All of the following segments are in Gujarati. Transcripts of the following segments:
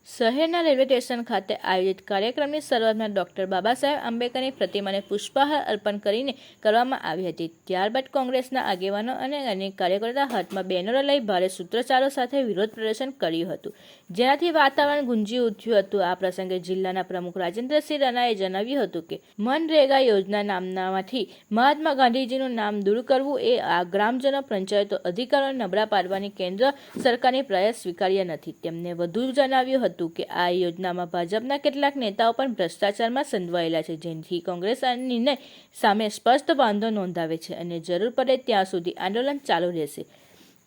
શહેરના રેલવે સ્ટેશન ખાતે આયોજિત કાર્યક્રમની શરૂઆતમાં ડૉક્ટર બાબા સાહેબ આંબેડકરની પ્રતિમાને પુષ્પહાર અર્પણ કરીને કરવામાં આવી હતી। ત્યારબાદ કોંગ્રેસના આગેવાનો અને અનેક કાર્યકર્તાઓ હાથમાં બેનરો લઈ ભારે સૂત્રોચ્ચારો સાથે વિરોધ પ્રદર્શન કર્યું હતું, જેનાથી વાતાવરણ ગુંજી ઉઠ્યું હતું। આ પ્રસંગે જિલ્લાના પ્રમુખ રાજેન્દ્રસિંહ રાણાએ જણાવ્યું હતું કે મનરેગા યોજના નામમાંથી મહાત્મા ગાંધીજીનું નામ દૂર કરવું એ આ ગ્રામજનો પંચાયતો અધિકારો નબળા પાડવાની કેન્દ્ર સરકારની પ્રયાસ સ્વીકાર્ય નથી। તેમને વધુ જણાવ્યું હતું કે આ યોજનામાં ભાજપના કેટલાક નેતાઓ પણ ભ્રષ્ટાચારમાં સંડોવાયેલા છે, જેથી કોંગ્રેસ આ નિર્ણય સામે સ્પષ્ટ વાંધો નોંધાવે છે અને જરૂર પડે ત્યાં સુધી આંદોલન ચાલુ રહેશે।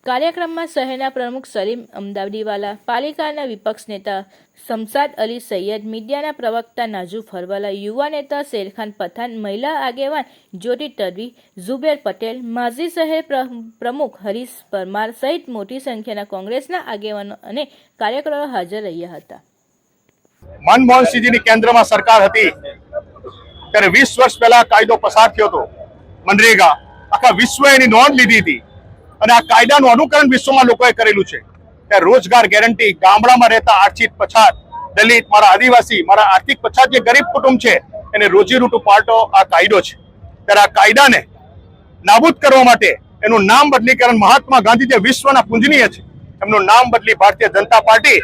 કાર્યક્રમમાં શહેરના પ્રમુખ સલીમ અમદાવાદીવાલા, પાલિકાના વિપક્ષ નેતા શમશાદ અલી સૈયદ, મીડિયાના પ્રવક્તા નાજુ ફરવાલા, યુવા નેતા શેરખાન પઠાણ, મહિલા આગેવાન જ્યોતિ તડવી, ઝુબેર પટેલ, માજી શહેર પ્રમુખ હરીશ પરમાર સહિત મોટી સંખ્યાના કોંગ્રેસના આગેવાનો અને કાર્યકરો હાજર રહ્યા હતા। મનમોહન સિંહજીની કેન્દ્રમાં સરકાર હતી ત્યારે 20 વર્ષ પહેલા કાયદો પસાર થયો હતો મનરેગા। આખા વિશ્વએ એની નોંધ લીધી હતી અને આ કાયદાનું અનુકરણ વિશ્વમાં લોકોએ કરેલું છે। ત્યારે રોજગાર ગેરંટી, ગામડામાં રહેતા આર્થિક પછાત, દલિત, મારા આદિવાસી, મારા આર્થિક પછાત જે ગરીબ કુટુંબ છે એને રોજીરોટી પાટો આ કાયદો છે। ત્યારે આ કાયદાને નાબૂદ કરવા માટે એનું નામ બદલીકરણ મહાત્મા ગાંધી જે વિશ્વના પૂજનીય છે એમનું નામ બદલી ભારતીય જનતા પાર્ટી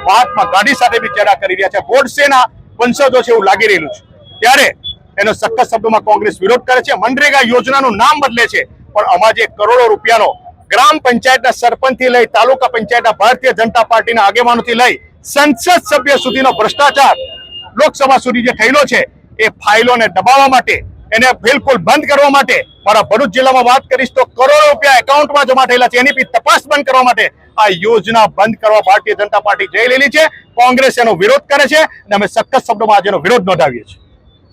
મહાત્મા ગાંધી સાથે બી ચેડા કરી રહ્યા છે। ગોડસેના વંશજો છે એવું લાગી રહેલું છે, ત્યારે એનો સખત શબ્દોમાં કોંગ્રેસ વિરોધ કરે છે। મનરેગા યોજનાનું નામ બદલે છે, પણ આમાં જે કરોડો રૂપિયાનો ગ્રામ પંચાયતના સરપંચથી લઈ તાલુકા પંચાયતના ભારતીય જનતા પાર્ટીના આગેવાનોથી લઈ સંસદ સભ્ય સુધીનો ભ્રષ્ટાચાર લોકસભા સુધી જે થયેલો છે એ ફાઇલોને દબાવવા માટે, એને બિલકુલ બંધ કરવા માટે, મારા ભરૂચ જિલ્લામાં વાત કરીશ તો કરોડો રૂપિયા એકાઉન્ટમાં જમા થયેલા છે, એની તપાસ બંધ કરવા માટે આ યોજના બંધ કરવા ભારતીય જનતા પાર્ટી જઈ રહેલી છે। કોંગ્રેસ એનો વિરોધ કરે છે અને અમે સખત શબ્દોમાં આજે એનો વિરોધ નોંધાવીએ છીએ।